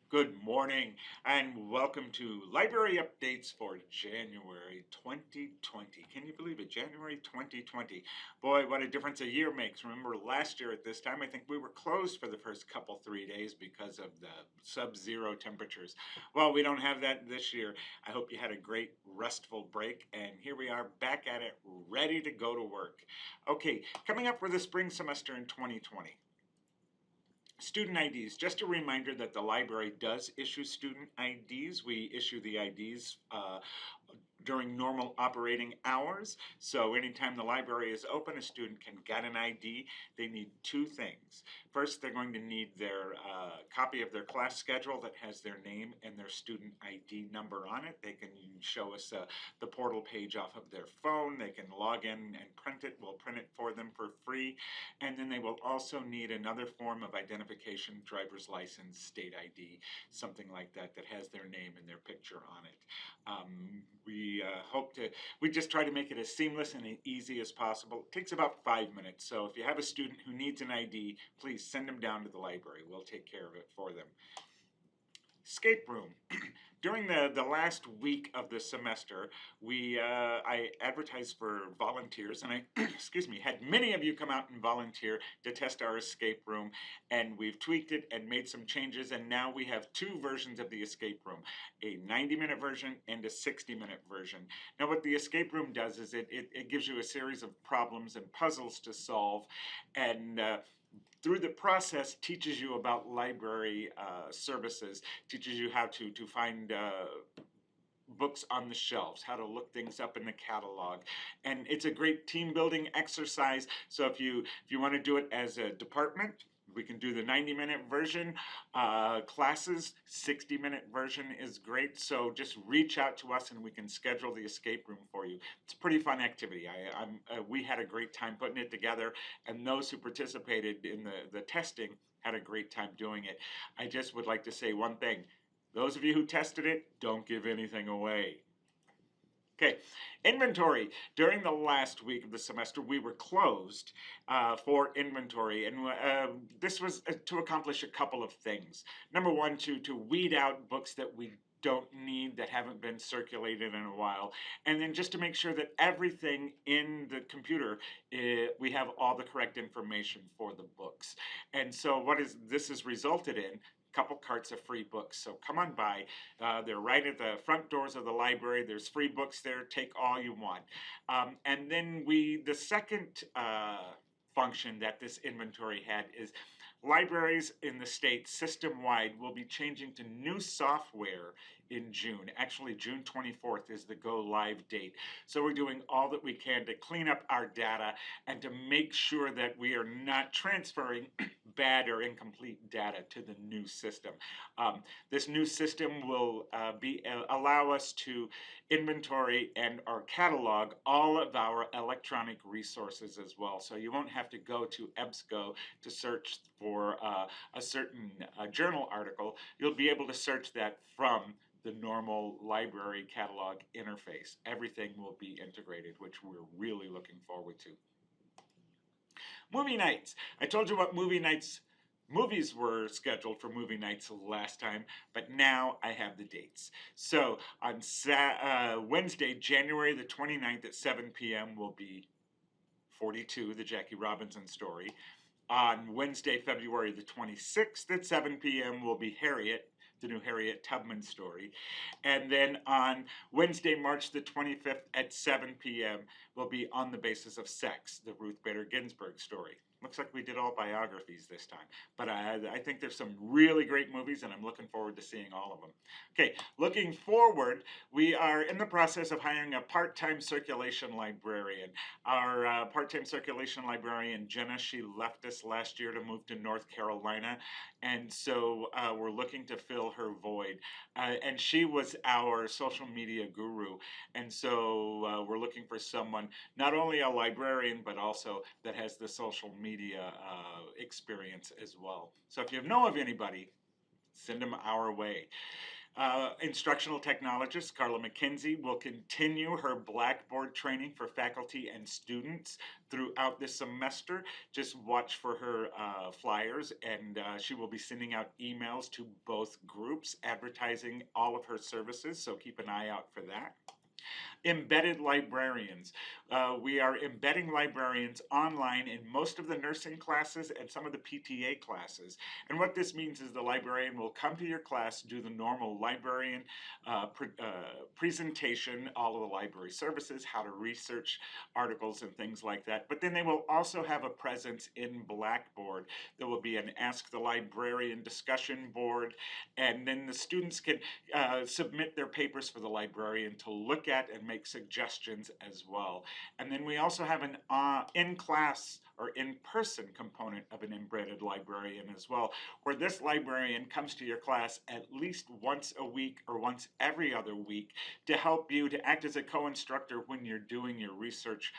Good morning and welcome to Library Updates for January 2020. Can you believe it? January 2020. Boy, what a difference a year makes. Remember last year at this time, I think we were closed for the first 3 days because of the sub-zero temperatures. Well, we don't have that this year. I hope you had a great restful break, and here we are back at it, ready to go to work. Okay, coming up for the spring semester in 2020. Student IDs. Just a reminder that the library does issue student IDs. We issue the IDs during normal operating hours. So anytime the library is open, a student can get an ID. They need two things. First, they're going to need their copy of their class schedule that has their name and their student ID number on it. They can show us the portal page off of their phone. They can log in and print it. We'll print it for them for free. And then they will also need another form of identification, driver's license, state ID, something like that, that has their name and their picture on it. We just try to make it as seamless and easy as possible. It takes about 5 minutes, so if you have a student who needs an ID, please send them down to the library. We'll take care of it for them. Escape room. During the last week of the semester, I advertised for volunteers, and I excuse me, had many of you come out and volunteer to test our escape room, and we've tweaked it and made some changes, and now we have two versions of the escape room, a 90-minute version and a 60-minute version. Now what the escape room does is it gives you a series of problems and puzzles to solve, and through the process teaches you about library services, teaches you how to find books on the shelves, how to look things up in the catalog. And it's a great team building exercise. So if you want to do it as a department, we can do the 90-minute version. Classes, 60-minute version is great. So just reach out to us and we can schedule the escape room for you. It's a pretty fun activity. We had a great time putting it together, and those who participated in the testing had a great time doing it. I just would like to say one thing. Those of you who tested it, don't give anything away. Okay, inventory. During the last week of the semester, we were closed for inventory, and this was to accomplish a couple of things. Number one, to weed out books that we don't need, that haven't been circulated in a while, and then just to make sure that everything in the computer, we have all the correct information for the books. And so this has resulted in couple carts of free books. So come on by. They're right at the front doors of the library. There's free books there. Take all you want. And then the second function that this inventory had is libraries in the state system-wide will be changing to new software in June. Actually, June 24th is the go live date. So we're doing all that we can to clean up our data and to make sure that we are not transferring bad or incomplete data to the new system. This new system will allow us to inventory and or catalog all of our electronic resources as well. So you won't have to go to EBSCO to search for a certain journal article. You'll be able to search that from the normal library catalog interface. Everything will be integrated, which we're really looking forward to. Movie nights. I told you what movies were scheduled for movie nights last time, but now I have the dates. So on Wednesday, January the 29th at 7 p.m. will be 42, the Jackie Robinson story. On Wednesday, February the 26th at 7 p.m. will be Harriet, the new Harriet Tubman story. And then on Wednesday, March the 25th at 7 p.m. will be On the Basis of Sex, the Ruth Bader Ginsburg story. Looks like we did all biographies this time. But I think there's some really great movies, and I'm looking forward to seeing all of them. Okay, looking forward, we are in the process of hiring a part-time circulation librarian. Our part-time circulation librarian, Jenna, she left us last year to move to North Carolina, and so we're looking to fill her void. And she was our social media guru, and so we're looking for someone, not only a librarian, but also that has the social media experience as well. So if you know of anybody, send them our way. Instructional technologist Carla McKenzie will continue her Blackboard training for faculty and students throughout this semester. Just watch for her flyers, and she will be sending out emails to both groups advertising all of her services, so keep an eye out for that. Embedded librarians. We are embedding librarians online in most of the nursing classes and some of the PTA classes. And what this means is the librarian will come to your class, do the normal librarian presentation, all of the library services, how to research articles and things like that. But then they will also have a presence in Blackboard. There will be an Ask the Librarian discussion board, and then the students can submit their papers for the librarian to look at and make suggestions as well. And then we also have an in-class or in-person component of an embedded librarian as well, where this librarian comes to your class at least once a week or once every other week to help you, to act as a co-instructor when you're doing your research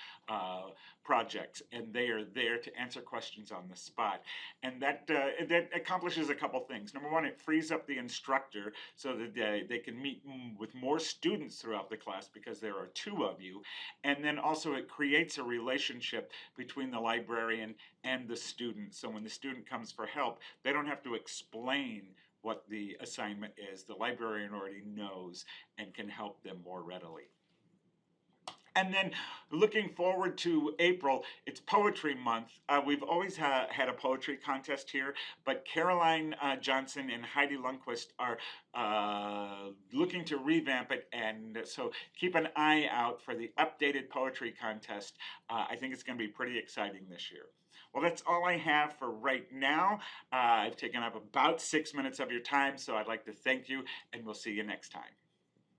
projects, and they are there to answer questions on the spot. And that accomplishes a couple things. Number one, it frees up the instructor so that they can meet with more students throughout the class because there are two of you. And then also it creates a relationship between the librarian and the student. So when the student comes for help, they don't have to explain what the assignment is. The librarian already knows and can help them more readily. And then looking forward to April, it's Poetry Month. We've always had a poetry contest here, but Caroline Johnson and Heidi Lundquist are looking to revamp it, and so keep an eye out for the updated poetry contest. I think it's going to be pretty exciting this year. Well, that's all I have for right now. I've taken up about 6 minutes of your time, so I'd like to thank you, and we'll see you next time.